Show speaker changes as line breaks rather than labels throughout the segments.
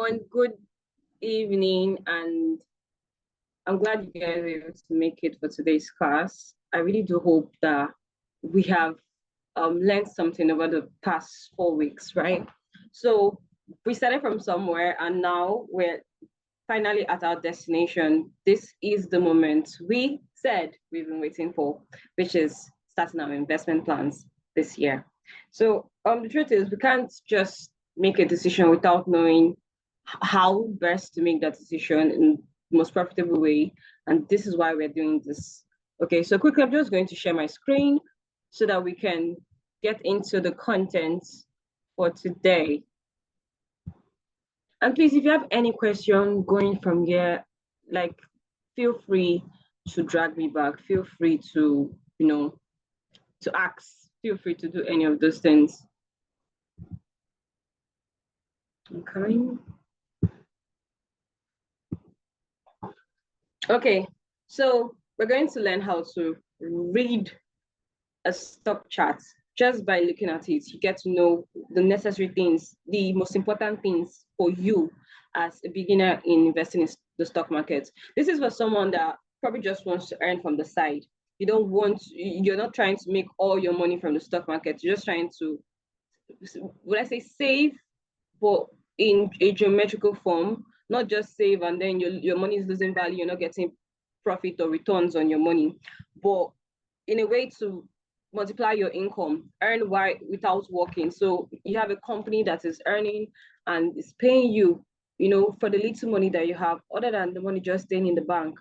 everyone. Good evening, and I'm glad you guys were able to make it for today's class. I really do hope that we have learned something over the past 4 weeks, right? So we started from somewhere, and now we're finally at our destination. This is the moment we said we've been waiting for, which is starting our investment plans this year. So the truth is, we can't just make a decision without knowing how best to make that decision in the most profitable way. And this is why we're doing this. Okay, so quickly, I'm just going to share my screen so that we can get into the content for today. And please, if you have any question going from here, like, feel free to drag me back. Feel free to, to ask. Feel free to do any of those things. Okay. Okay, so we're going to learn how to read a stock chart just by looking at it. You get to know the necessary things, the most important things for you as a beginner in investing in the stock market. This is for someone that probably just wants to earn from the side. You're not trying to make all your money from the stock market. You're just trying to, would I say, save, but in a geometrical form, not just save and then your money is losing value, you're not getting profit or returns on your money, but in a way to multiply your income, earn without working. So you have a company that is earning and is paying you, for the little money that you have, other than the money just staying in the bank.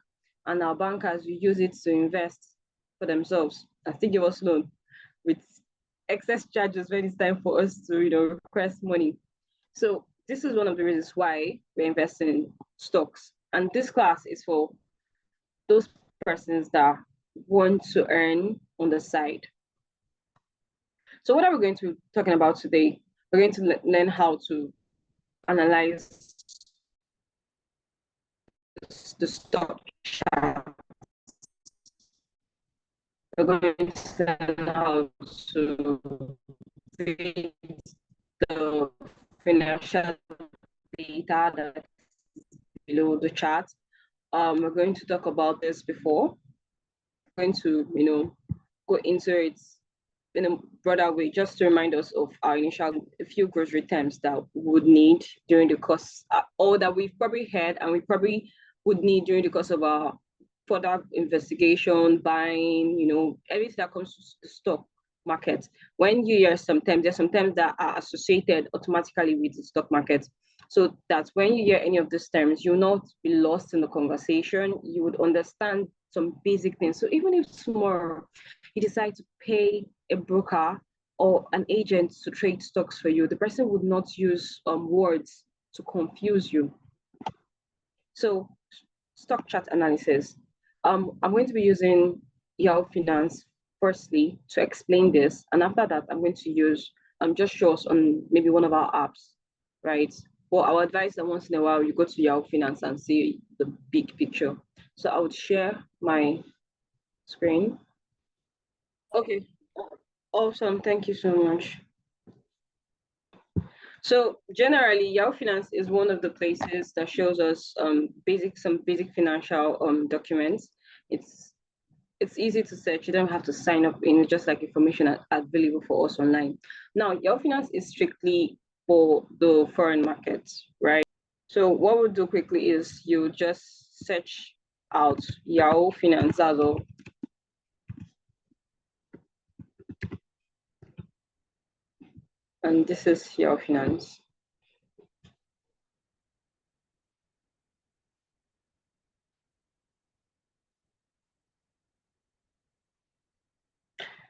And our bankers will use it to invest for themselves and still give us loan with excess charges when it's time for us to, request money. So this is one of the reasons why we're investing in stocks. And this class is for those persons that want to earn on the side. So what are we going to be talking about today? We're going to learn how to analyze the stock chart. We're going to learn how to read the financial data that's below the chart. We're going to talk about this before. We're going to, go into it in a broader way, just to remind us of our a few grocery terms that we would need during the course, or that we've probably heard and we probably would need during the course of our further investigation, buying, everything that comes to the stock market. When you hear there's some terms that are associated automatically with the stock market. So that when you hear any of these terms, you'll not be lost in the conversation. You would understand some basic things. So even if tomorrow you decide to pay a broker or an agent to trade stocks for you, the person would not use words to confuse you. So stock chart analysis. I'm going to be using Yahoo Finance firstly to explain this. And after that, I'm going to use just show us on maybe one of our apps, right? Well, our advice that once in a while you go to Yahoo Finance and see the big picture. So I would share my screen. Okay, awesome. Thank you so much. So generally, Yahoo Finance is one of the places that shows us some basic financial documents. It's easy to search. You don't have to sign up in, just like information available for us online. Now, Yahoo Finance is strictly for the foreign markets, right? So what we'll do quickly is you just search out Yahoo Finance as well. And this is Yahoo Finance.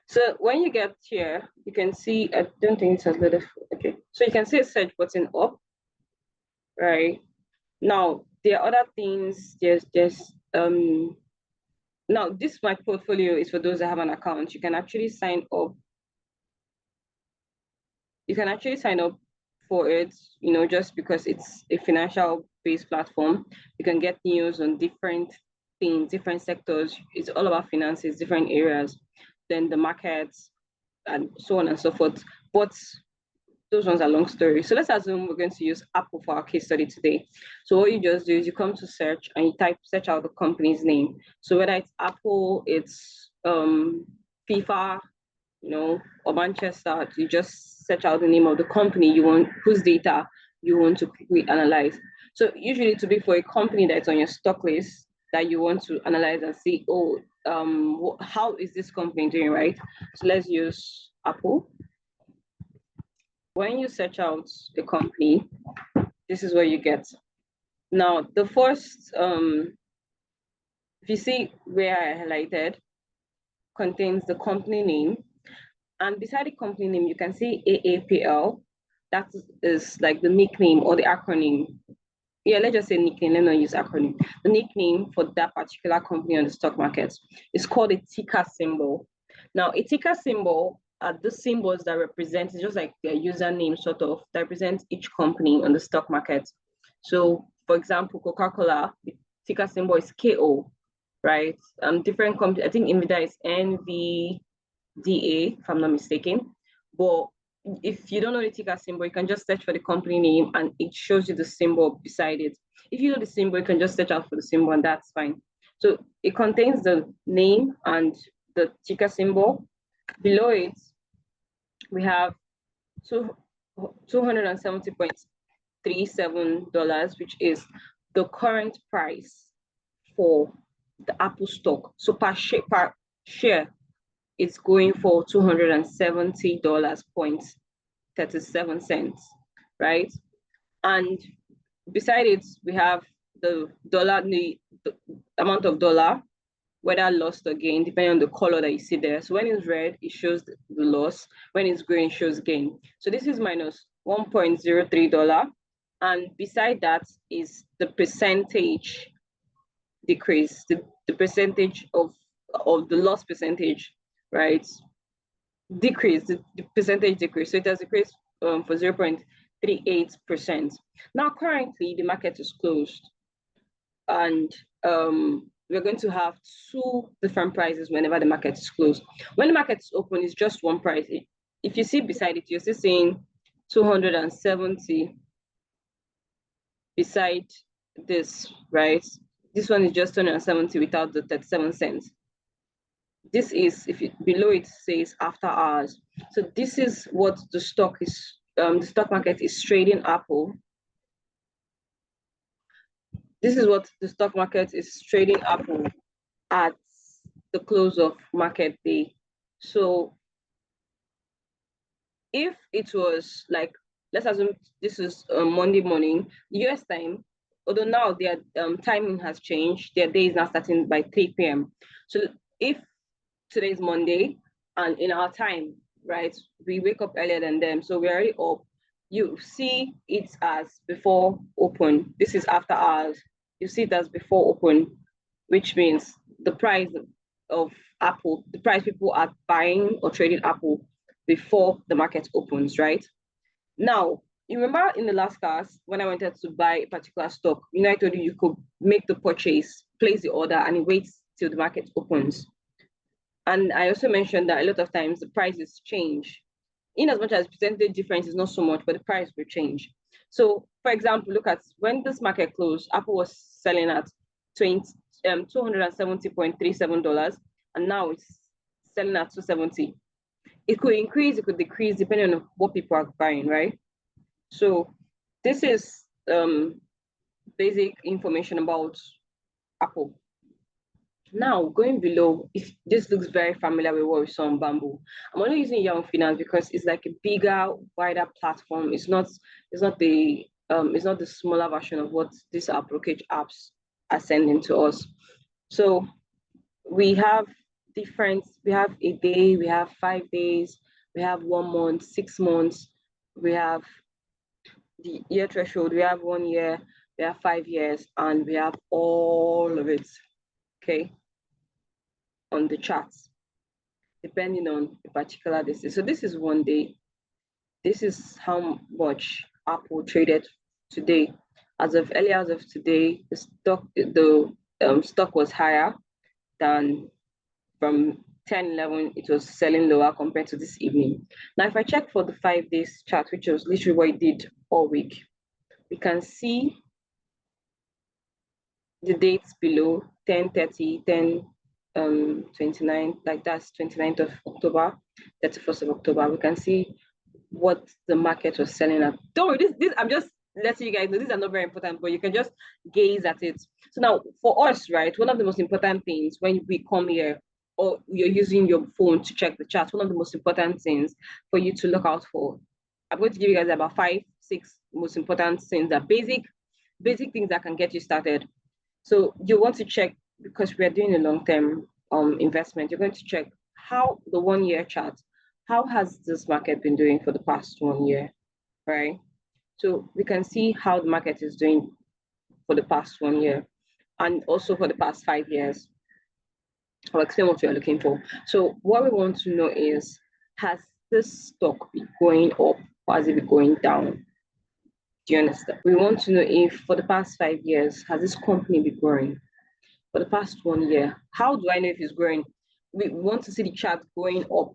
So when you get here, you can see, I don't think it's a little, okay. So you can see a search button up, right? Now, there are other things, now this my portfolio is for those that have an account. You can actually sign up. You can actually sign up for it, just because it's a financial based platform. You can get news on different things, different sectors. It's all about finances, different areas, then the markets, and so on and so forth. But those ones are long stories. So let's assume we're going to use Apple for our case study today. So what you just do is you come to search and you search out the company's name. So whether it's Apple, it's FIFA, or Manchester, you just search out the name of the company you want, whose data you want to quickly analyze. So usually to be for a company that's on your stock list that you want to analyze and see, how is this company doing, right? So let's use Apple. When you search out the company, this is what you get. Now, the first, if you see where I highlighted, contains the company name. And beside the company name, you can see AAPL. That is like the nickname or the acronym. Yeah, let's just say nickname, let's not use acronym. The nickname for that particular company on the stock market is called a ticker symbol. Now, a ticker symbol are the symbols that represent, it's just like their username sort of, that represents each company on the stock market. So, for example, Coca-Cola, the ticker symbol is KO, right? Different companies, I think Nvidia is NVDA, if I'm not mistaken. But if you don't know the ticker symbol, you can just search for the company name and it shows you the symbol beside it. If you know the symbol, you can just search out for the symbol and that's fine. So it contains the name and the ticker symbol. Below it, we have $270.37, which is the current price for the Apple stock. So per share, it's going for $270.37, right? And beside it, we have the amount of dollar, whether lost or gain, depending on the color that you see there. So when it's red, it shows the loss. When it's green, it shows gain. So this is minus $1.03. And beside that is the percentage decrease, the percentage of the loss percentage, right? Decrease, the percentage decrease. So it has decreased for 0.38%. Now, currently, the market is closed. And we're going to have two different prices whenever the market is closed. When the market is open, it's just one price. If you see beside it, you're still seeing 270 beside this, right? This one is just 270 without the 37 cents. This is, below it says after hours. So this is what the stock is, the stock market is trading Apple. This is what the stock market is trading Apple at the close of market day. So if it was like, let's assume this is Monday morning, US time, although now their timing has changed, their day is now starting by 3 p.m. So if today's Monday and in our time, right, we wake up earlier than them, so we're already up, you see it as before open. This is after hours. You see it as before open, which means the price of Apple, the price people are buying or trading Apple before the market opens, right? Now, you remember in the last class when I wanted to buy a particular stock, I told you could make the purchase, place the order, and it waits till the market opens. And I also mentioned that a lot of times the prices change. In as much as percentage difference is not so much, but the price will change. So, for example, look at when this market closed, Apple was selling at $270.37, and now it's selling at 270. It could increase, it could decrease, depending on what people are buying, right? So this is basic information about Apple. Now, going below, if this looks very familiar with what we saw on Bamboo. I'm only using Young Finance because it's like a bigger, wider platform. It's not the smaller version of what these brokerage apps are sending to us. So we have we have a day, we have 5 days, we have 1 month, 6 months, we have the year threshold, we have 1 year, we have 5 years, and we have all of it, okay, on the charts, depending on a particular distance. So this is 1 day. This is how much Apple traded today. As of today, the stock was higher than from 10, 11, it was selling lower compared to this evening. Now, if I check for the 5 days chart, which was literally what it did all week, we can see the dates below 10:30, 10:29, like that's 29th of October, 31st of October. We can see what the market was selling at. Don't worry, this I'm just letting you guys know these are not very important, but you can just gaze at it. So now for us, right, one of the most important things when we come here or you're using your phone to check the chart, one of the most important things for you to look out for. I'm going to give you guys about 5, 6 most important things that basic things that can get you started. So you want to check, because we are doing a long-term investment, you're going to check how the 1 year chart, how has this market been doing for the past 1 year, right? So we can see how the market is doing for the past 1 year and also for the past 5 years. I'll explain what you're looking for. So what we want to know is, has this stock been going up or has it been going down? Do you understand? We want to know if for the past 5 years, has this company been growing? For the past 1 year, how do I know if it's growing? We want to see the chart going up,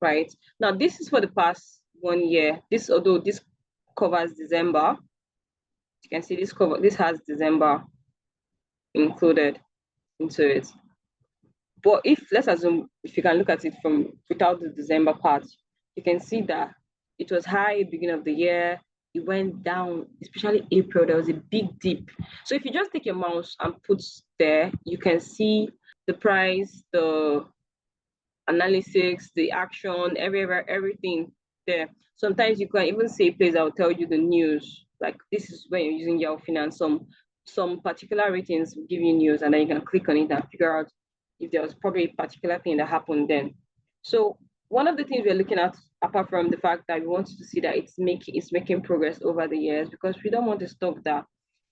right? Now, this is for the past 1 year. This, although this covers December, you can see this has December included into it. But let's assume, if you can look at it from without the December part, you can see that it was high at the beginning of the year, it went down, especially April, there was a big dip. So if you just take your mouse and put there, you can see the price, the analytics, the action, everything there. Sometimes you can even say place that will tell you the news. Like this is when you're using Yahoo Finance, some particular ratings will give you news, and then you can click on it and figure out if there was probably a particular thing that happened then. So one of the things we're looking at, apart from the fact that we want to see that it's making progress over the years, because we don't want to stop that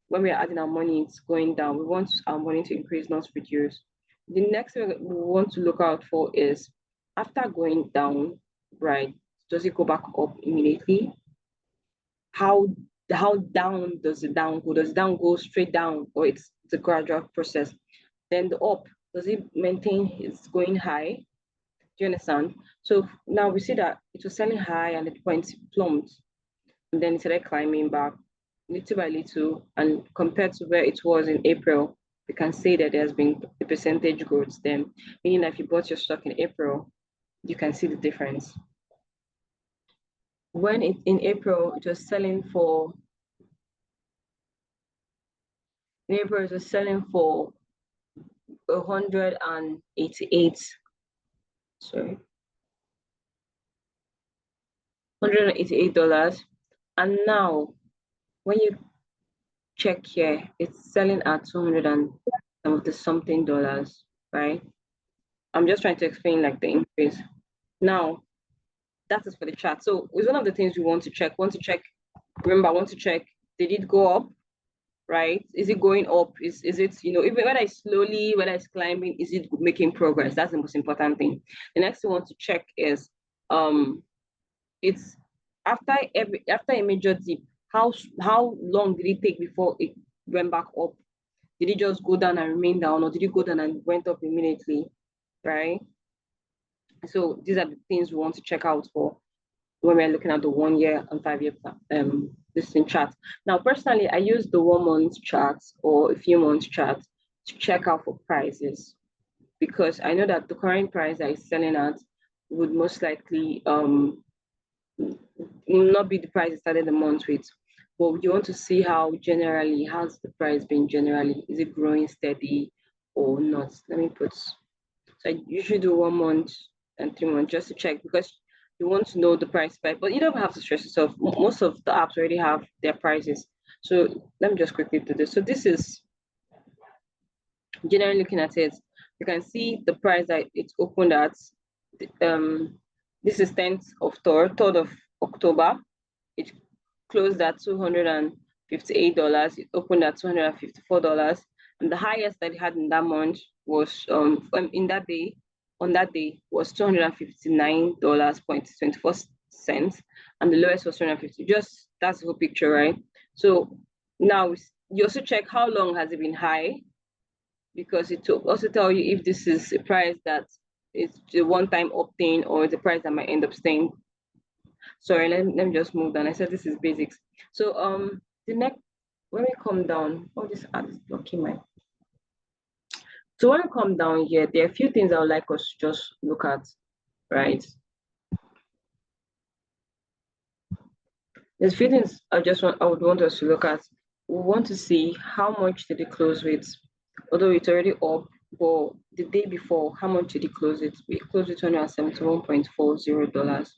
when we're adding our money, it's going down. We want our money to increase, not reduce. The next thing we want to look out for is, after going down, right, does it go back up immediately? How down does it down go? Does it down go straight down, or it's a gradual process? Then the up, does it maintain it's going high? Do you understand? So now we see that it was selling high and it went plumped, and then it started climbing back little by little. And compared to where it was in April, we can say that there's been a percentage growth then, meaning that if you bought your stock in April, you can see the difference. When in April, it was selling for, in April, it was selling for 188, sorry, $188. And now, when you check here, it's selling at 200 and something dollars, right? I'm just trying to explain like the increase. Now, that is for the chart. So it's one of the things we want to check. Remember, I want to check, did it go up, right? Is it going up? Is it, even whether it's slowly, whether it's climbing, is it making progress? That's the most important thing. The next thing we want to check is, it's after a major dip, how long did it take before it went back up? Did it just go down and remain down, or did it go down and went up immediately, right? So these are the things we want to check out for when we're looking at the 1 year and 5 year listing chart. Now, personally, I use the 1 month chart or a few months chart to check out for prices, because I know that the current price that is selling at would most likely not be the price it started the month with. But you want to see how's the price been generally? Is it growing steady or not? Let me put, so I usually do 1 month and 3 months just to check, because you want to know the price, but you don't have to stress yourself. Most of the apps already have their prices. So let me just quickly do this. So this is generally looking at it. You can see the price that it's opened at. This is 3rd of October. It closed at $258. It opened at $254. And the highest that it had in that month was in that day, on that day, was $259.24, and the lowest was 250. Just that's the whole picture, right? So now you also check how long has it been high, because it will also tell you if this is a price that it's a one-time opt-in or it's a price that might end up staying. Sorry, let me just move down. I said this is basics. So the next, when we come down, all this ad is blocking my. So when we come down here, there are a few things I would like us to just look at, right? There's a few things I would want us to look at. We want to see how much did it close with, although it's already up, but the day before, how much did it close it? We closed with $271.40,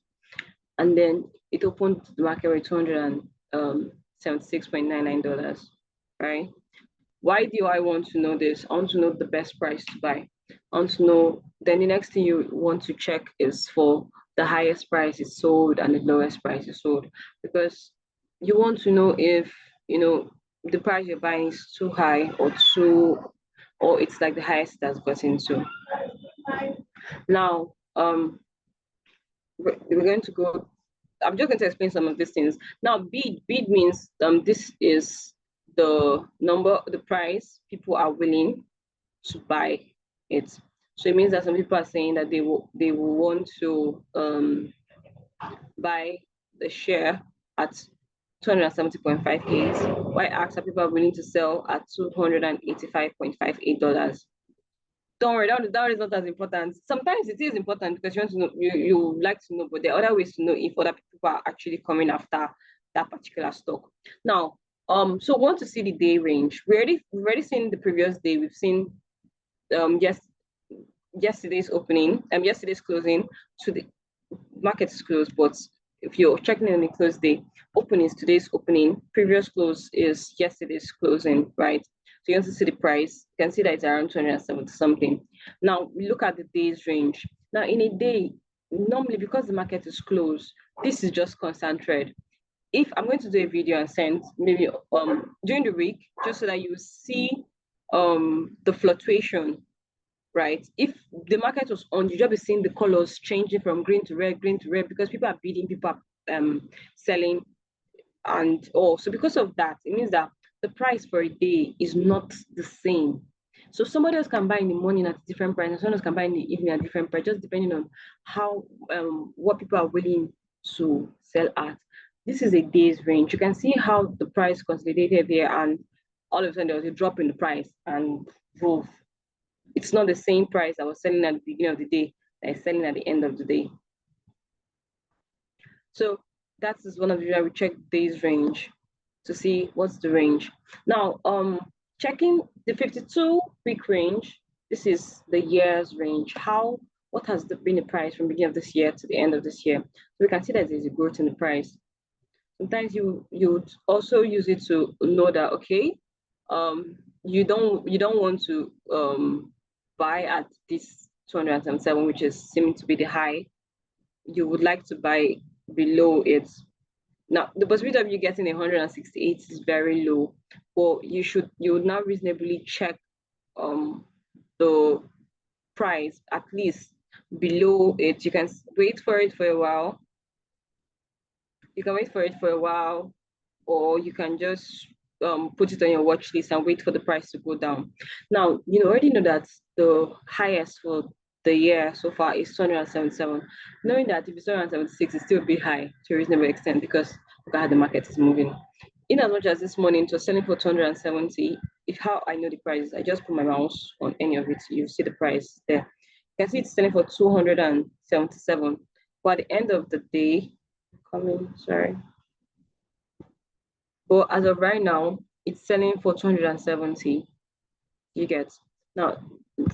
and then it opened the market with $276.99, right? Why do I want to know this? I want to know the best price to buy. I want to know, then the next thing you want to check is for the highest price is sold and the lowest price is sold, because you want to know if, the price you're buying is too high or it's like the highest that's gotten to. Now, we're going to go, I'm just going to explain some of these things. Now, bid means this is the number, the price people are willing to buy it. So it means that some people are saying that they will want to buy the share at 270.58. Why ask that people are willing to sell at $285.58? Don't worry, that is not as important. Sometimes it is important because you want to know, you like to know, but there are other ways to know if other people are actually coming after that particular stock. Now, so we want to see the day range. We've already seen the previous day. We've seen yesterday's opening, yesterday's closing. To the market is closed, but if you're checking in the close day, open is today's opening, previous close is yesterday's closing, right? So you want to see the price, you can see that it's around 270 something. Now we look at the days range. Now in a day, normally because the market is closed, this is just constant trade. If I'm going to do a video and send maybe during the week, just so that you see the fluctuation, right? If the market was on, you just be seeing the colors changing from green to red, because people are bidding, people are selling, and so because of that, it means that the price for a day is not the same. So somebody else can buy in the morning at a different price, and someone else can buy in the evening at a different price, just depending on how what people are willing to sell at. This is a day's range. You can see how the price consolidated there, and all of a sudden there was a drop in the price, and both. It's not the same price I was selling at the beginning of the day that I'm selling at the end of the day. So that is one of the, we check days range to see what's the range. Now, checking the 52-week range, this is the year's range. What has been the price from the beginning of this year to the end of this year? So we can see that there's a growth in the price. Sometimes you would also use it to know that, okay, you don't want to buy at this 277, which is seeming to be the high. You would like to buy below it. Now, the possibility of you getting 168 is very low, but you would now reasonably check the price at least below it. You can wait for it for a while. You can wait for it for a while, or you can just put it on your watch list and wait for the price to go down. Now, you already know that the highest for the year so far is 277. Knowing that if it's 276, it's still a bit high to a reasonable extent because look at how the market is moving. In as much as this morning it was selling for 270, if how I know the price, I just put my mouse on any of it, you see the price there. You can see it's selling for 277. But at the end of the day, but as of right now, it's selling for 270. You get. Now,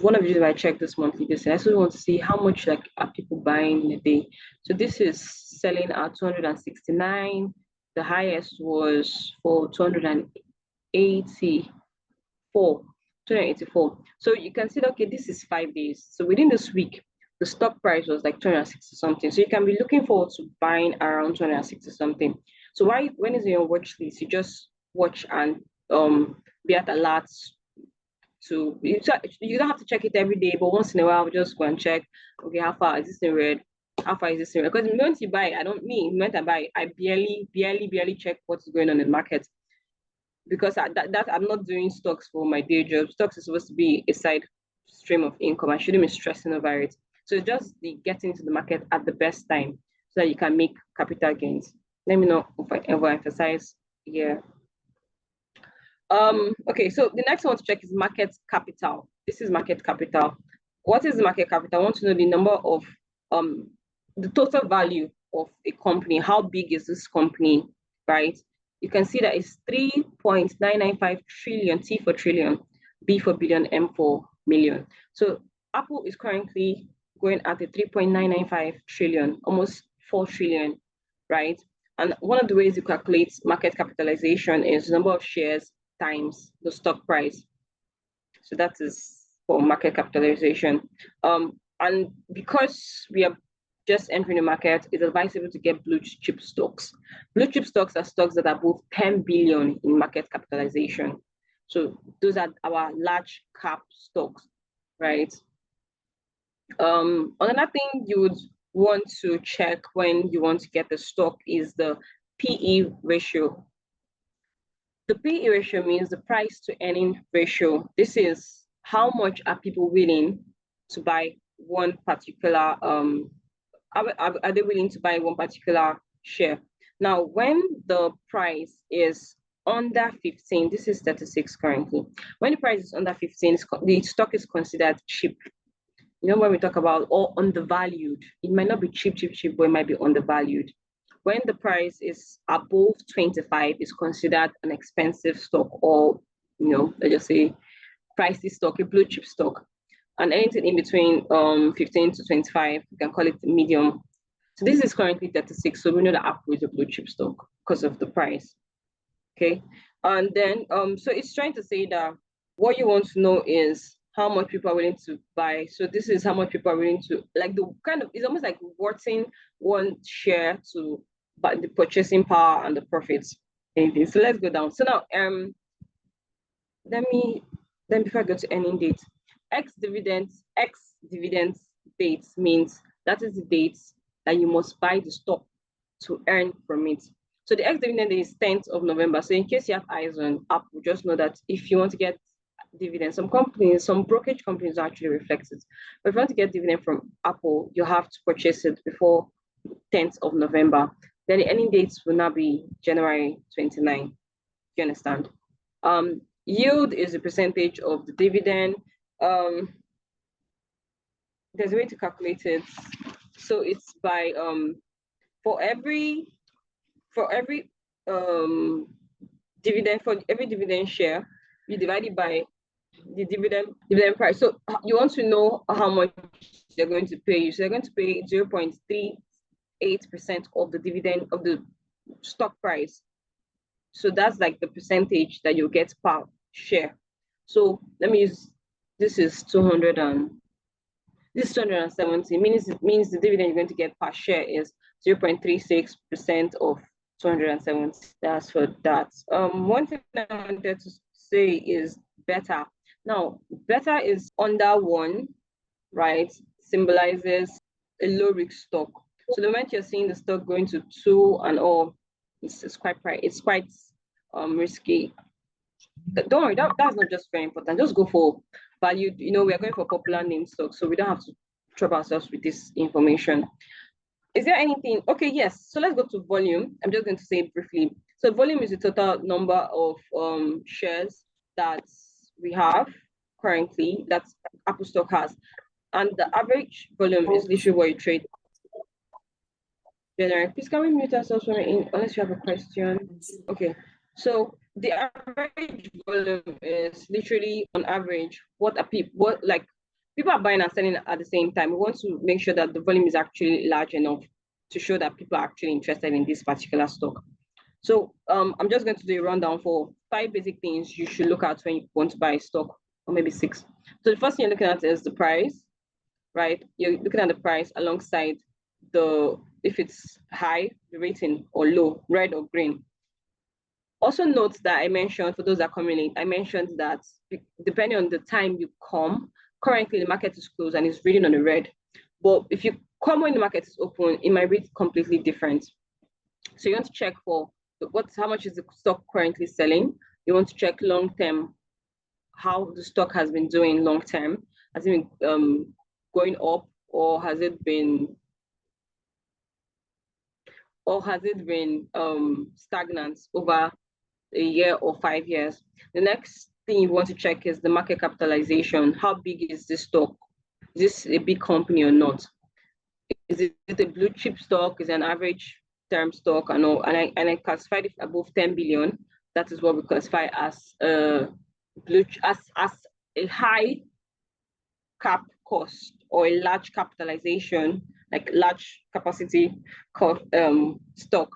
one of the reasons I checked this monthly basis, I also want to see how much are people buying in a day. So this is selling at 269. The highest was for 284. 284. So you can see that, okay, this is 5 days. So within this week, the stock price was like 260 something. So you can be looking forward to buying around 260 something. So when is your watch list? You just watch and be at alert to you don't have to check it every day, but once in a while, just go and check. Okay, how far is this in red? How far is this in red? Because the moment you buy, the moment I buy, I barely check what's going on in the market because I'm not doing stocks for my day job. Stocks is supposed to be a side stream of income. I shouldn't be stressing over it. So just the getting into the market at the best time so that you can make capital gains. Let me not overemphasize here. Okay, so the next one to check is market capital. This is market capital. What is the market capital? I want to know the number of the total value of a company. How big is this company, right? You can see that it's 3.995 trillion, T for trillion, B for billion, M for million. So Apple is currently going at a 3.995 trillion, almost 4 trillion, right? And one of the ways you calculate market capitalization is the number of shares times the stock price. So that is for market capitalization. And because we are just entering the market, it's advisable to get blue chip stocks. Blue chip stocks are stocks that are above 10 billion in market capitalization. So those are our large cap stocks, right? Another thing you would want to check when you want to get the stock is the PE ratio. The PE ratio means the price to earning ratio. This is how much are people willing to buy one particular, are they willing to buy one particular share? Now, when the price is under 15, this is 36 currently. When the price is under 15, the stock is considered cheap. You know, when we talk about or undervalued, it might not be cheap, but it might be undervalued. When the price is above 25, it's considered an expensive stock, or, you know, let's just say pricey stock, a blue chip stock. And anything in between 15 to 25, you can call it medium. So this is currently 36. So we know that Apple is a blue chip stock because of the price. Okay. And then so it's trying to say that what you want to know is how much people are willing to buy. So this is how much people are willing to, like, the kind of, it's almost like worthing one share to but the purchasing power and the profits. Anything. So let's go down. So now let me before I go to earning date, ex dividends dates means that is the dates that you must buy the stock to earn from it. So the ex dividend is 10th of November. So in case you have eyes on Apple, just know that if you want to get dividends, some companies, some brokerage companies actually reflect it. But if you want to get dividend from Apple, you have to purchase it before 10th of November. Then the ending dates will now be January 29. You understand? Yield is a percentage of the dividend. There's a way to calculate it. So it's by for every dividend, for every dividend share, you divide it by the dividend price. So you want to know how much they're going to pay you. So they're going to pay 0.38% of the dividend of the stock price. So that's like the percentage that you get per share. So let me use, this is 270, means the dividend you're going to get per share is 0.36% of 270. That's for that. One thing I wanted to say is beta. Now, beta is under 1, right? Symbolizes a low risk stock. So the moment you're seeing the stock going to 2 and all, it's quite risky. Don't worry, that's not just very important. Just go for value. You know, we are going for popular name stocks, so we don't have to trouble ourselves with this information. Is there anything? Okay, yes. So let's go to volume. I'm just going to say it briefly. So volume is the total number of shares that we have currently, that Apple stock has. And the average volume is literally what you trade. General, please can we mute ourselves unless you have a question? Okay. So the average volume is literally on average people are buying and selling at the same time. We want to make sure that the volume is actually large enough to show that people are actually interested in this particular stock. So I'm just going to do a rundown for 5 basic things you should look at when you want to buy a stock, or maybe 6. So the first thing you're looking at is the price, right? You're looking at the price alongside if it's high, the rating, or low, red or green. Also note that I mentioned, for those that come in late, I mentioned that depending on the time you come, currently the market is closed and it's reading on the red. But if you come when the market is open, it might read completely different. So you want to check for how much is the stock currently selling. You want to check long-term, how the stock has been doing long-term. Has it been going up or has it been stagnant over a year or 5 years? The next thing you want to check is the market capitalization. How big is this stock? Is this a big company or not? Is it a blue chip stock? Is it an average term stock? And all, and I classified it above 10 billion. That is what we classify as as a high cap cost or a large capitalization, like large capacity stock.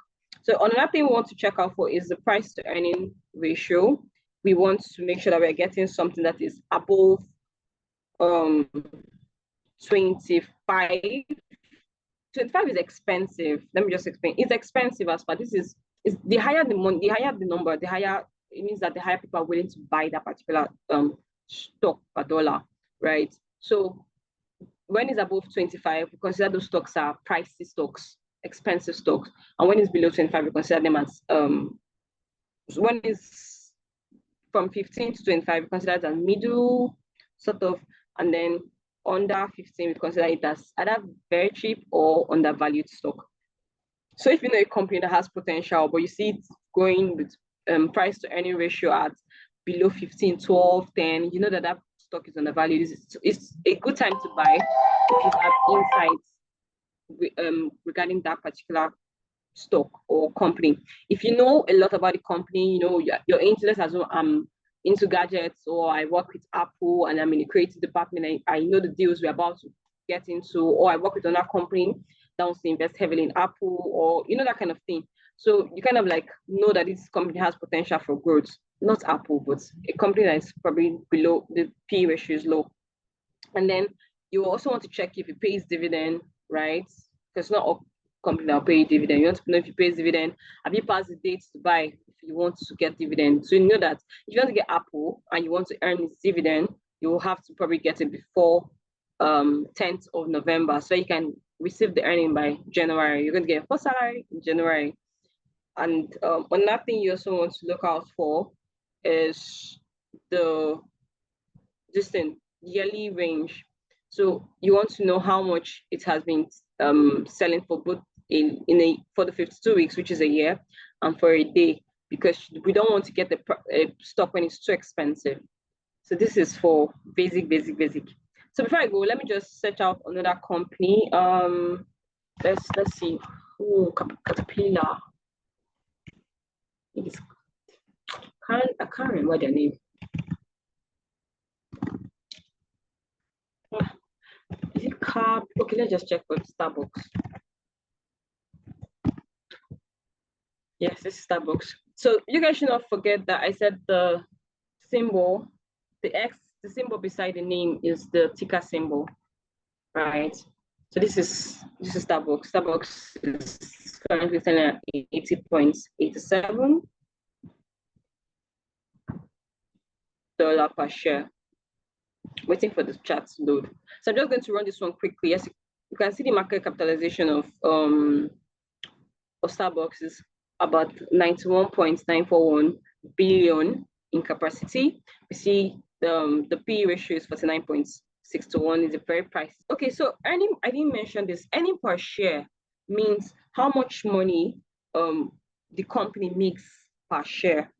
So another thing we want to check out for is the price to earning ratio. We want to make sure that we're getting something that is above 25. 25 is expensive. Let me just explain. It's expensive as far this is the higher the money, the higher the number, the higher it means that the higher people are willing to buy that particular stock per dollar, right? So when it's above 25, we consider those stocks are pricey stocks, expensive stocks. And when it's below 25, we consider them as when it's from 15 to 25, we consider it as middle sort of, and then under 15, we consider it as either very cheap or undervalued stock. So if you know a company that has potential, but you see it going with price to earning ratio at below 15, 12, 10, you know that that stock is undervalued. It's a good time to buy if you have insights regarding that particular stock or company. If you know a lot about the company, you know your interest as well. I'm into gadgets, or I work with Apple and I'm in the creative department. I know the deals we're about to get into, or I work with another company that wants to invest heavily in Apple, or you know, that kind of thing. So you kind of like know that this company has potential for growth. Not Apple, but a company that is probably below, the P ratio is low. And then you also want to check if it pays dividend, right? Because not all company that will pay dividend. You want to know if it pays dividend. Have you passed the dates to buy if you want to get dividend? So you know that if you want to get Apple and you want to earn this dividend, you will have to probably get it before 10th of November, so you can receive the earning by January. You're going to get a first salary in January. And another thing you also want to look out for is the yearly range. So you want to know how much it has been selling for both for the 52 weeks, which is a year, and for a day, because we don't want to get the stock when it's too expensive. So this is for basic. So before I go, let me just search out another company. Let's see. Oh, Caterpillar. I can't remember their name. Is it Carb? Okay, let's just check for Starbucks. Yes, this is Starbucks. So you guys should not forget that I said the symbol, the symbol beside the name is the ticker symbol, right? So this is Starbucks. Starbucks is currently selling at 80.87 dollar per share. Waiting for the chart to load. So I'm just going to run this one quickly. Yes, you can see the market capitalization of Starbucks is about 91.941 billion in capacity. We see the P ratio is 49.6 to 1. Is a very pricey. Okay, so earning, I didn't mention this. Earning per share means how much money the company makes per share.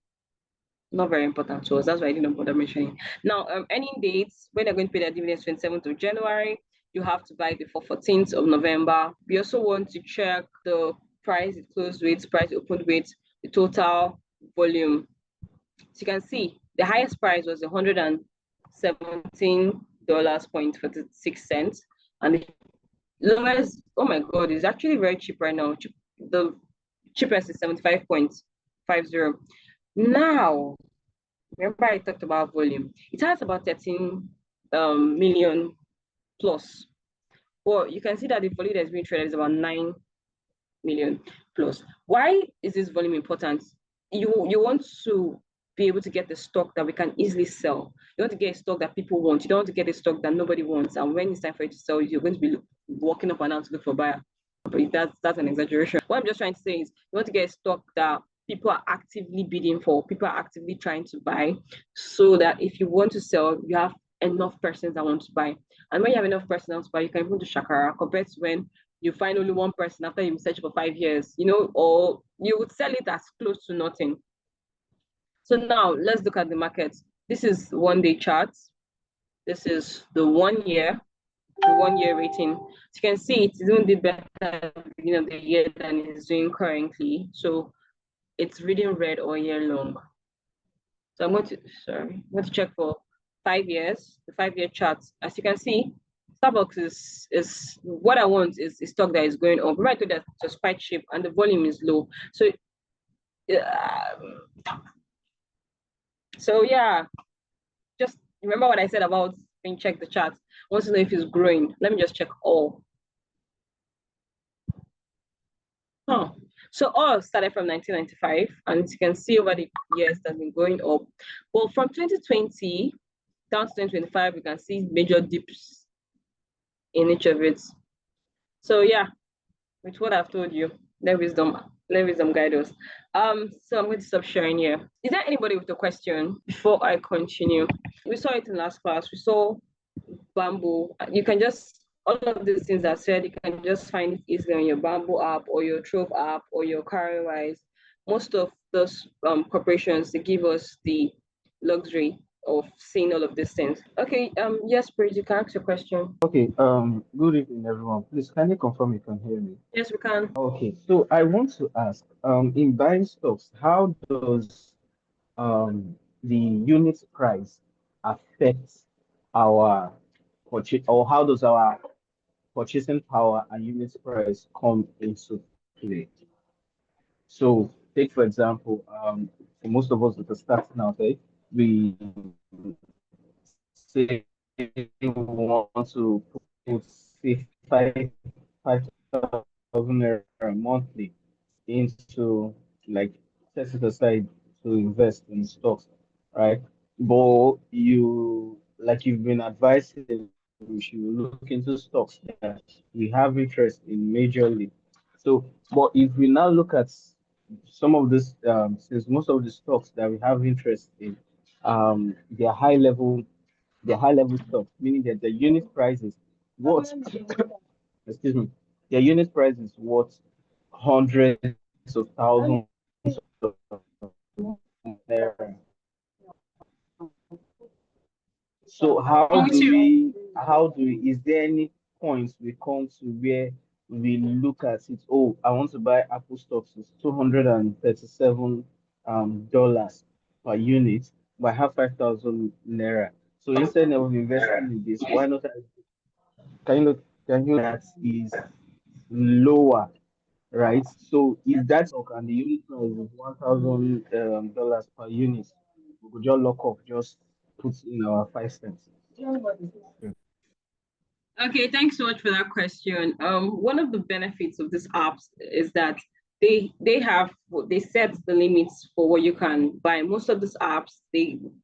Not very important to us. That's why I didn't bother mentioning. Now, earning dates, when they're going to pay their dividends, 27th of January, you have to buy before 14th of November. We also want to check the price it closed with, price it opened with, the total volume. So you can see the highest price was $117.46, and the lowest, oh my god, it's actually very cheap right now. The cheapest is 75.50. Now, remember I talked about volume. It has about 13 million plus. Well, you can see that the volume that's being traded is about 9 million plus. Why is this volume important? You want to be able to get the stock that we can easily sell. You want to get a stock that people want. You don't want to get a stock that nobody wants. And when it's time for you to sell, you're going to be walking up and down to look for a buyer. But that's an exaggeration. What I'm just trying to say is you want to get a stock that people are actively bidding for, people are actively trying to buy, so that if you want to sell, you have enough persons that want to buy. And when you have enough persons that want to buy, you can even do shakara compared to when you find only one person after you search for 5 years, or you would sell it as close to nothing. So now let's look at the market. This is 1-day charts. This is the 1 year, the 1 year rating. So you can see it's doing better at the beginning of the year than it's doing currently. So it's reading red all year long. So I'm going to check for 5 years, the 5-year charts. As you can see, Starbucks is what I want is a stock that is going up. Right, that it's quite cheap and the volume is low. So yeah, just remember what I said about when you check the charts. I want to know if it's growing. Let me just check all. Oh, so all started from 1995, and as you can see over the years that's been going up. Well, from 2020 down to 2025, we can see major dips in each of it. So yeah, with what I've told you, let wisdom guide us. So I'm going to stop sharing here. Is there anybody with a question before I continue? We saw it in last class. We saw bamboo. You can just all of these things I said, you can just find it easily on your Bamboo app or your Trove app or your CarryWise. Most of those corporations, they give us the luxury of seeing all of these things. Okay, yes, Bridget, you can ask your question.
Okay, good evening, everyone. Please, can you confirm you can hear me?
Yes, we can.
Okay, so I want to ask, in buying stocks, how does the unit price affect our purchase, or how does our purchasing power and unit price come into play? So, take for example, for most of us that are starting out, we say we want to put say five thousand naira monthly into, like, set it aside to invest in stocks, right? But you've been advising, we should look into stocks that we have interest in majorly. So, but if we now look at some of this, since most of the stocks that we have interest in, they're high level stocks, meaning that the unit price is what, excuse me, their unit price is what, hundreds of thousands naira. So is there any point we come to where we look at it? Oh, I want to buy Apple stocks. It's $237 dollars per unit, but I have 5,000 naira. So instead of investing in this, why not? Can you that is lower, right? So if that's okay, and the unit price is $1,000 per unit, we could just lock up, just put in our 5 cents.
Okay, thanks so much for that question. One of the benefits of these apps is that they set the limits for what you can buy. Most of these apps,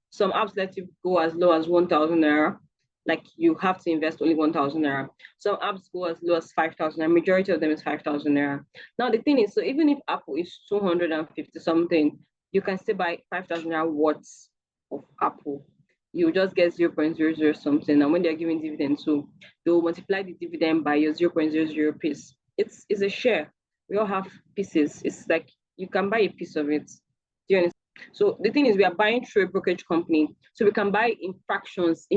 some apps let you go as low as 1,000 naira. Like you have to invest only 1,000 naira. Some apps go as low as 5,000 naira. Majority of them is 5,000 naira. Now the thing is, so even if Apple is 250 something, you can still buy 5,000 naira worth of Apple. You just get 0.00 something, and when they're giving dividends, so they will multiply the dividend by your 0.00 piece. It's a share. We all have pieces. It's like you can buy a piece of it. Do you understand? So the thing is, we are buying through a brokerage company, so we can buy in fractions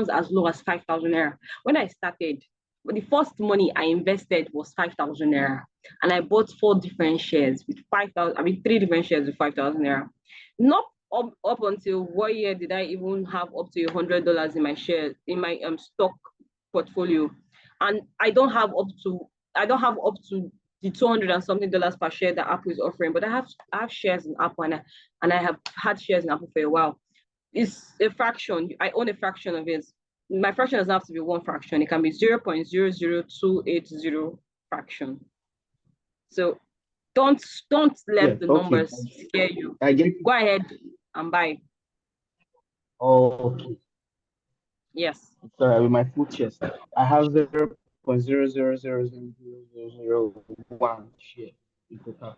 as low as 5,000 naira. When I started, the first money I invested was 5,000 naira, and I bought 4 different shares with 5,000. I mean, 3 different shares with 5,000 naira. Not up until what year did I even have up to $100 in my share in my stock portfolio, and I don't have up to the 200 and something dollars per share that Apple is offering, but I have shares in Apple, and I have had shares in Apple for a while. It's a fraction. I own a fraction of it. My fraction doesn't have to be one fraction. It can be 0.00280 fraction. So don't
Yeah,
let the
okay.
numbers scare you.
I get.
Go ahead and buy.
Okay.
Yes.
Sorry, with my full chest, I have 0.00000001 share in total.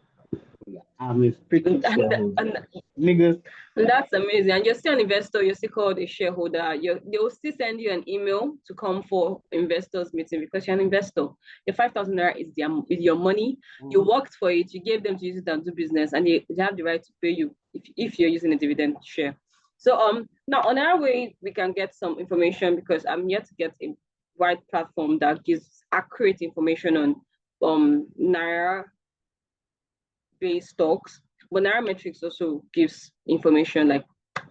I'm a freaking shareholder. Niggas.
That's amazing. And you're still an investor, you're still called a shareholder. They will still send you an email to come for investors meeting because you're an investor. Your 5,000 naira is your money. You worked for it, you gave them to use it and do business, and they have the right to pay you if you're using a dividend share. So now on our way, we can get some information because I'm yet to get a wide platform that gives accurate information on Naira based stocks. But Nairametrics also gives information, like a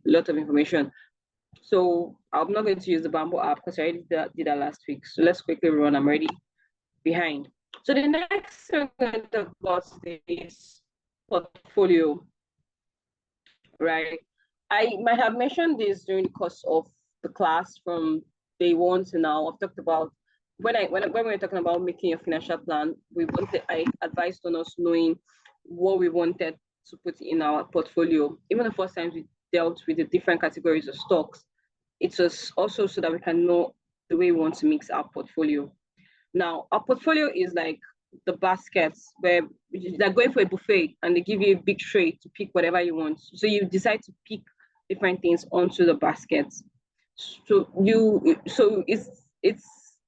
lot of information. So I'm not going to use the Bamboo app because I already did that last week. So let's quickly run. I'm already behind. So the next thing we're going to talk about is portfolio, right? I might have mentioned this during the course of the class from day one to now. I've talked about when we were talking about making a financial plan, I advised on us knowing what we wanted to put in our portfolio. Even the first time we dealt with the different categories of stocks, it was also so that we can know the way we want to mix our portfolio. Now, our portfolio is like the baskets where they're going for a buffet and they give you a big tray to pick whatever you want. So you decide to pick different things onto the baskets. So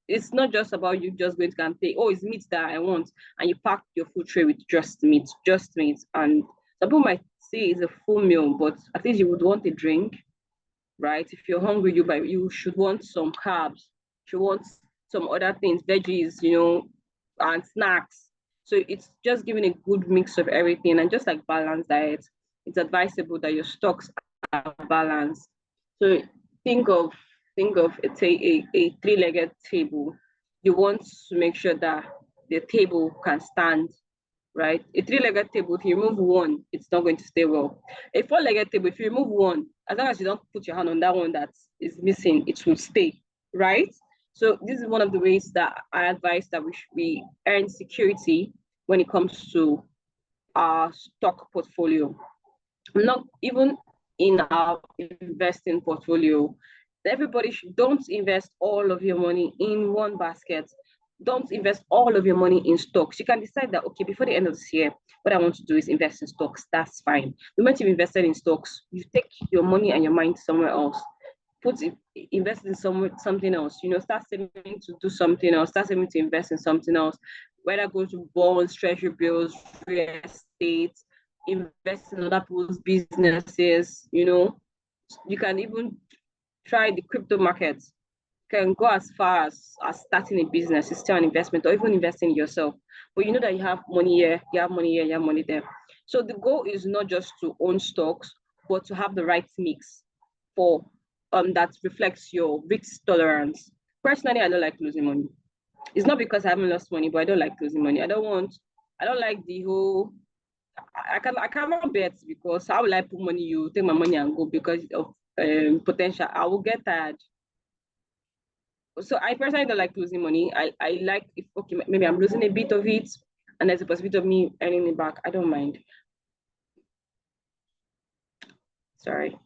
it's not just about you just going to and say, oh, it's meat that I want, and you pack your food tray with just meat. And some people might say it's a full meal, but at least you would want a drink, right? If you're hungry, you should want some carbs, you want some other things, veggies, and snacks. So it's just giving a good mix of everything, and just like balanced diet, it's advisable that your stocks are balanced. So think of a three-legged table. You want to make sure that the table can stand, right? A three-legged table, if you remove one, it's not going to stay well. A four-legged table, if you remove one, as long as you don't put your hand on that one that is missing, it will stay, right? So this is one of the ways that I advise that we earn security when it comes to our stock portfolio. Not even in our investing portfolio. Don't invest all of your money in one basket. Don't invest all of your money in stocks. You can decide that, okay, before the end of this year, what I want to do is invest in stocks. That's fine. The moment you've invested in stocks, you take your money and your mind somewhere else. Invest in something else. Start saving to do something else. Start saving to invest in something else. Whether go to bonds, treasury bills, real estate, invest in other people's businesses. You can even try the crypto markets. Can go as far as starting a business. It's still an investment, or even investing in yourself. But you know that you have money here, you have money here, you have money there. So the goal is not just to own stocks, but to have the right mix for that reflects your risk tolerance. Personally, I don't like losing money. It's not because I haven't lost money, but I don't like losing money. I don't like the whole I cannot bet, because how will I put money? You take my money and go because of potential. I will get tired. So I personally don't like losing money. I like, if okay, maybe I'm losing a bit of it and there's a possibility of me earning it back, I don't mind. Sorry.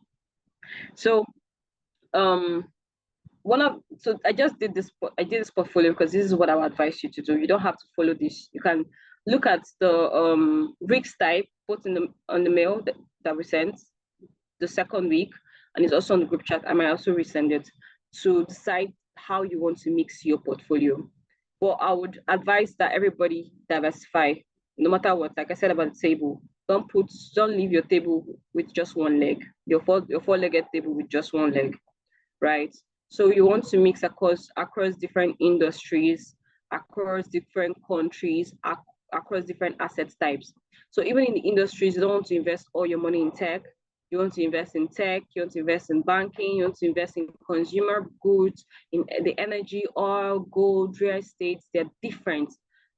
So I did this portfolio because this is what I would advise you to do. You don't have to follow this. You can look at the risk type put on the mail that we sent the second week, and it's also on the group chat. I might also resend it to decide how you want to mix your portfolio. But I would advise that everybody diversify, no matter what. Like I said about the table, don't leave your table with just one leg. Your four-legged table with just one leg, right? So you want to mix across different industries, across different countries, across different asset types. So even in the industries, you don't want to invest all your money in tech. You want to invest in tech, you want to invest in banking, you want to invest in consumer goods, in the energy, oil, gold, real estate. They're different.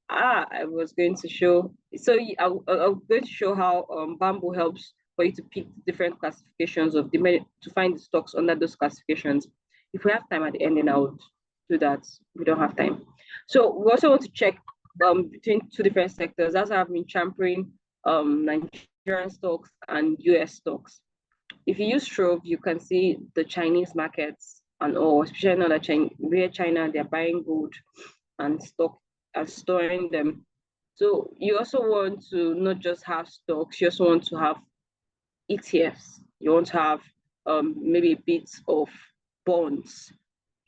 I was going to show, so I'm going to show how Bamboo helps for you to pick different classifications to find the stocks under those classifications. If we have time at the end, then I would do that. We don't have time. So we also want to check between two different sectors. That's how I've been championing Nigerian stocks and US stocks. If you use Trove, you can see the Chinese markets and all, especially now that China, they're buying gold and storing them. So you also want to not just have stocks, you also want to have ETFs. You want to have maybe a bit of bonds.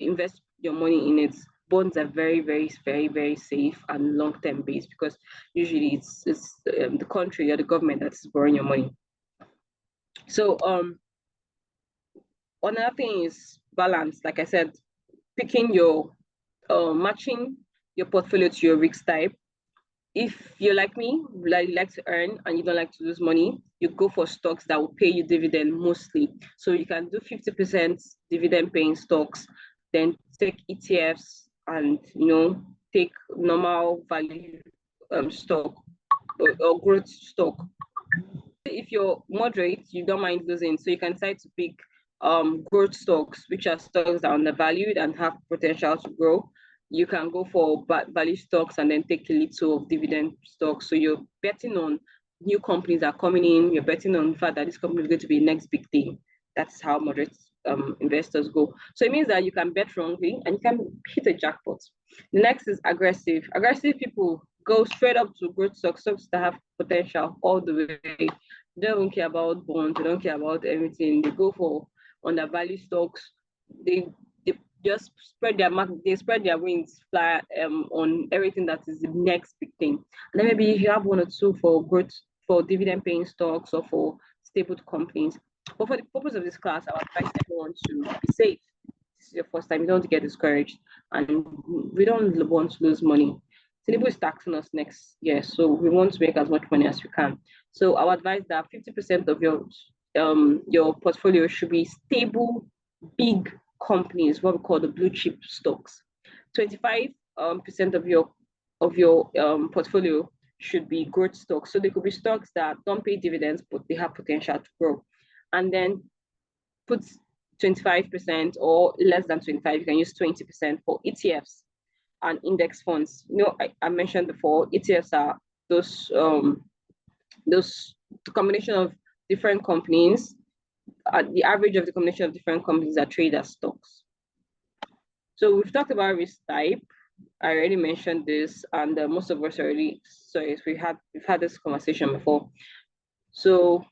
Invest your money in it. Bonds are very, very, very, very safe and long-term based, because usually it's the country or the government that's borrowing your money. So another thing is balance. Like I said, picking your matching your portfolio to your risk type. If you're like me, like to earn and you don't like to lose money, you go for stocks that will pay you dividend mostly. So you can do 50% dividend paying stocks, then take ETFs and take normal value stock or growth stock. If you're moderate, you don't mind losing, so you can decide to pick growth stocks, which are stocks that are undervalued and have potential to grow. You can go for value stocks and then take a little of dividend stocks. So you're betting on new companies that are coming in. You're betting on the fact that this company is going to be the next big thing. That's how moderate investors go. So it means that you can bet wrongly and you can hit a jackpot. The next is aggressive. Aggressive people go straight up to growth stocks, stocks that have potential all the way. They don't care about bonds, they don't care about everything. They go for undervalued stocks. They just spread their market, they spread their wings fly on everything that is the next big thing. And then maybe you have one or two for growth, for dividend paying stocks or for stable companies. But for the purpose of this class, I would advise everyone to be safe. This is your first time, you don't want to get discouraged, and we don't want to lose money. Tinubu is taxing us next year, so we want to make as much money as we can. So I would advise that 50% of your portfolio should be stable, big companies, what we call the blue chip stocks. 25% of your portfolio should be growth stocks. So they could be stocks that don't pay dividends, but they have potential to grow. And then put 25% or less than 25, you can use 20% for ETFs and index funds. I mentioned before, ETFs are those combination of different companies. The average of the combination of different companies that trade as stocks. So we've talked about risk type. I already mentioned this, and most of us already. Sorry, we've had this conversation before. So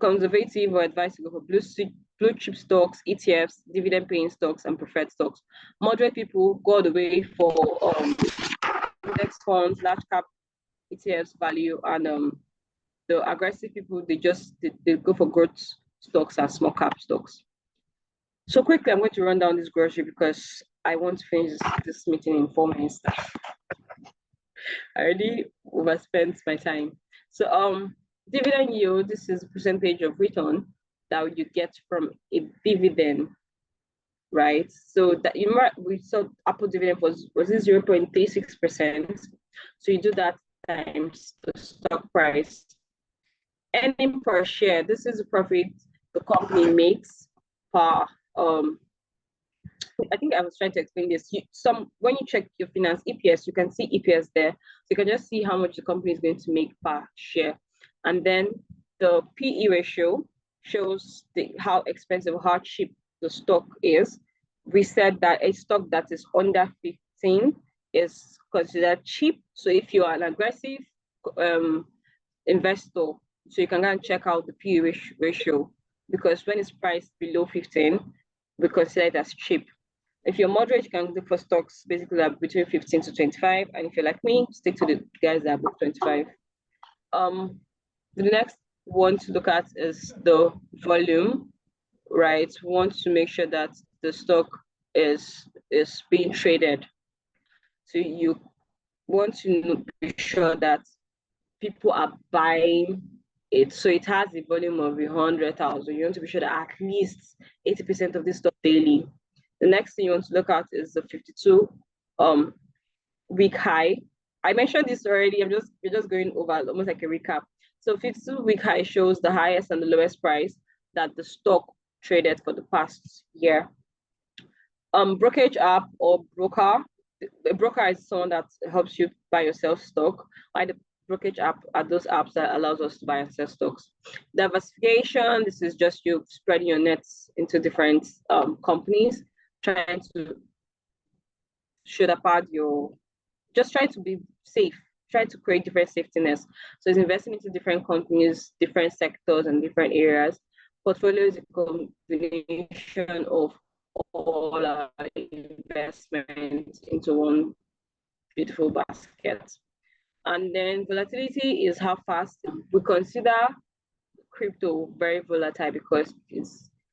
conservative or advised to go for blue chip stocks, ETFs, dividend paying stocks, and preferred stocks. Moderate people go all the way for index funds, large cap ETFs, value, and the aggressive people, they go for growth stocks and small cap stocks. So quickly, I'm going to run down this grocery because I want to finish this meeting in 4 minutes. I already overspent my time. So dividend yield, this is a percentage of return that you get from a dividend, right? So that we saw Apple dividend was it 0.36%. So you do that times the stock price. Earning per share, this is the profit the company makes per I think I was trying to explain this. When you check your finance EPS, you can see EPS there. So you can just see how much the company is going to make per share. And then the PE ratio shows how expensive, how cheap the stock is. We said that a stock that is under 15 is considered cheap. So if you are an aggressive investor, so you can go and check out the PE ratio, because when it's priced below 15, we consider it as cheap. If you're moderate, you can look for stocks basically that between 15 to 25. And if you're like me, stick to the guys that are above 25. The next one to look at is the volume, right? We want to make sure that the stock is being traded. So you want to be sure that people are buying it. So it has a volume of 100,000. You want to be sure that at least 80% of this stock daily. The next thing you want to look at is the 52 week high. I mentioned this already. We're just going over almost like a recap. So 52 week high shows the highest and the lowest price that the stock traded for the past year. Brokerage app or broker. A broker is someone that helps you buy yourself stock. Why the brokerage app are those apps that allows us to buy and sell stocks. Diversification, this is just you spreading your nets into different companies, trying to shoot apart just trying to be safe. try to create different safety nets. So it's investing into different companies, different sectors, and different areas. Portfolio is a combination of all our investments into one beautiful basket. And then volatility is how fast we consider crypto very volatile because it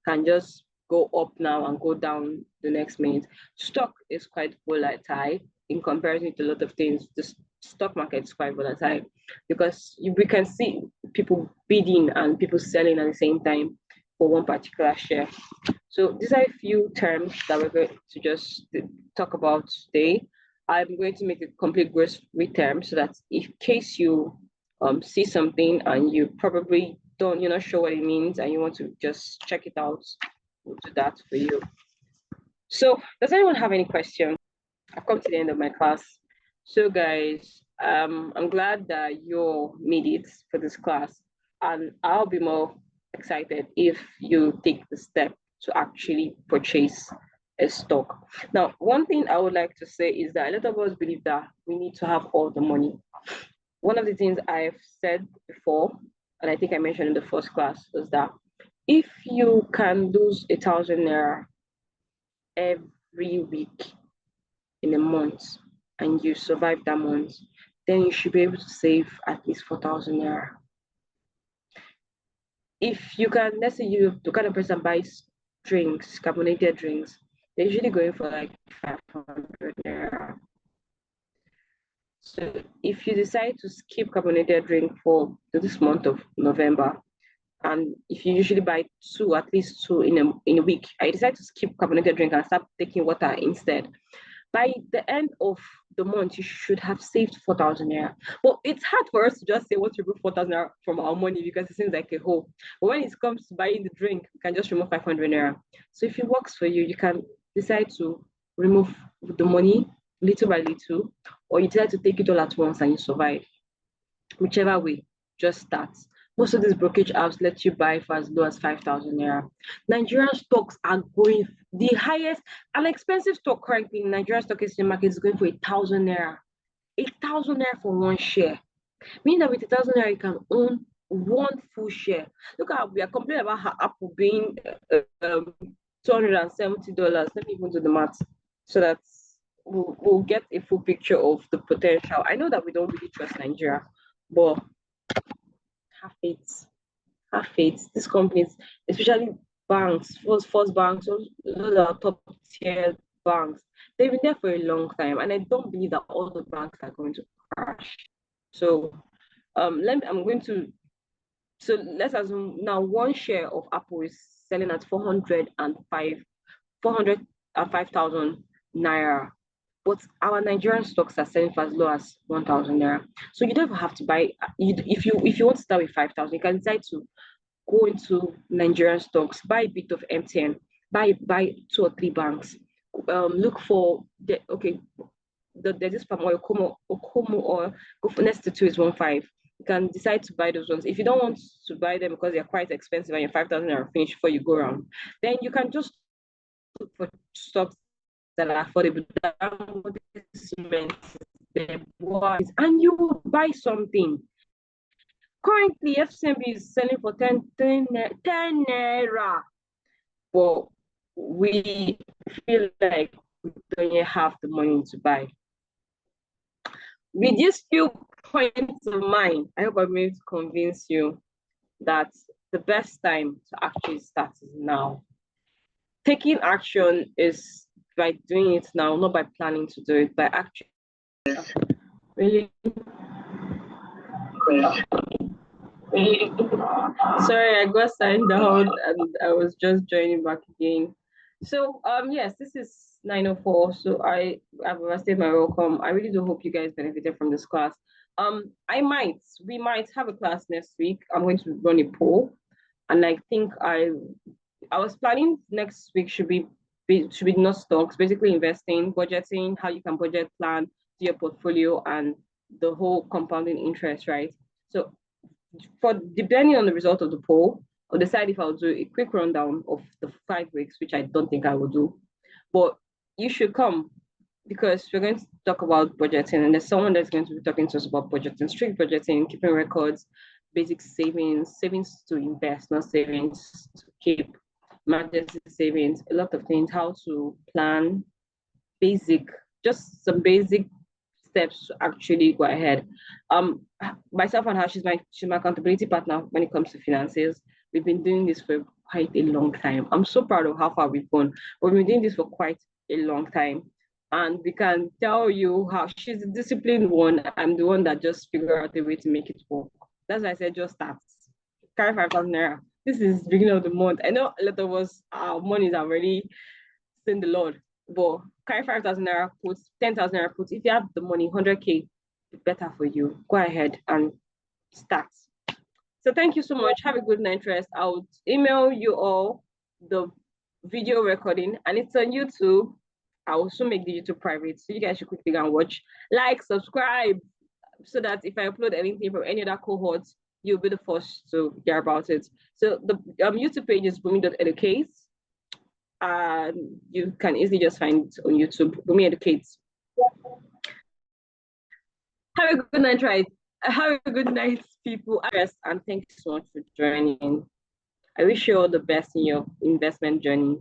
can just go up now and go down the next minute. Stock is quite volatile in comparison to a lot of things. The stock market is quite volatile because we can see people bidding and people selling at the same time for one particular share. So these are a few terms that we're going to just talk about today. I'm going to make a complete glossary term so that in case you see something and you probably you're not sure what it means and you want to just check it out, we'll do that for you. So does anyone have any questions? I've come to the end of my class. So guys, I'm glad that you made it for this class, and I'll be more excited if you take the step to actually purchase a stock. Now, one thing I would like to say is that a lot of us believe that we need to have all the money. One of the things I've said before, and I think I mentioned in the first class, was that if you can lose 1,000 naira every week in a month and you survive that month, then you should be able to save at least 4,000 naira. If you can, let's say you the kind of person buys drinks, carbonated drinks, they're usually going for like 500 naira. So if you decide to skip carbonated drink for this month of November, and if you usually buy at least two in a week, I decide to skip carbonated drink and start taking water instead. By the end of the month, you should have saved 4,000 naira. But it's hard for us to just say what to remove 4,000 naira from our money because it seems like a whole. But when it comes to buying the drink, you can just remove 500 naira. So if it works for you, you can decide to remove the money little by little, or you decide to take it all at once and you survive. Whichever way, just start. Most of these brokerage apps let you buy for as low as 5,000 naira. Nigerian stocks are going the highest, an expensive stock currently in Nigerian stock exchange market is going for 1,000 naira. 1,000 naira for one share. Meaning that with 1,000 naira, you can own one full share. Look at we are complaining about how Apple being $270. Let me even do the math so that we'll get a full picture of the potential. I know that we don't really trust Nigeria, but have faith. Have faith. These companies, especially banks, first banks, those are top tier banks. They've been there for a long time, and I don't believe that all the banks are going to crash. So, let's assume now one share of Apple is selling at 405,000 naira. But our Nigerian stocks are selling for as low as 1,000 naira. So you don't even have to buy. If you want to start with 5,000, you can decide to go into Nigerian stocks, buy a bit of MTN, buy 2 or 3 banks. Look for there's this palm oil, Okomo oil. Go for next to 2 is 1.5. You can decide to buy those ones. If you don't want to buy them because they're quite expensive and your 5,000 are finished before you go around, then you can just look for stocks that are affordable, and you will buy something. Currently, FCMB is selling for 10 naira, but we feel like we don't yet have the money to buy. With these few points of mine, I hope I'm able to convince you that the best time to actually start is now. Taking action is by doing it now, not by planning to do it, by actually. Really? Sorry, I got signed out and I was just joining back again. So yes, this is 9:04. So I've overstayed my welcome. I really do hope you guys benefited from this class. We might have a class next week. I'm going to run a poll, and I think I was planning next week should be not stocks, basically investing, budgeting, how you can budget plan to your portfolio and the whole compounding interest, right? So for depending on the result of the poll, I'll decide if I'll do a quick rundown of the 5 weeks, which I don't think I will do. But you should come. because we're going to talk about budgeting, and there's someone that's going to be talking to us about budgeting, strict budgeting, keeping records, basic savings, savings to invest, not savings to keep, emergency savings, a lot of things, how to plan, basic, just some basic steps to actually go ahead. Um, Myself and her, she's my accountability partner when it comes to finances. We've been doing this for quite a long time. I'm so proud of how far we've gone. We've been doing this for quite a long time. And we can tell you how she's the disciplined one. I'm the one that just figure out a way to make it work. That's why I said just start. Carry 5,000 naira. This is beginning of the month. I know a lot of us, our money is already in the Lord. But carry 5,000 naira, put 10,000 naira, put. If you have the money, 100K, better for you. Go ahead and start. So thank you so much. Have a good night rest. I'll email you all the video recording, and it's on YouTube. I will also make the YouTube private, so you guys should quickly go and watch. Like, subscribe, so that if I upload anything from any other cohorts, you'll be the first to hear about it. So the YouTube page is Bumi.educate. You can easily just find it on YouTube. Bumi Educates. Have a good night, right? Have a good night, people. And thank you so much for joining. I wish you all the best in your investment journey.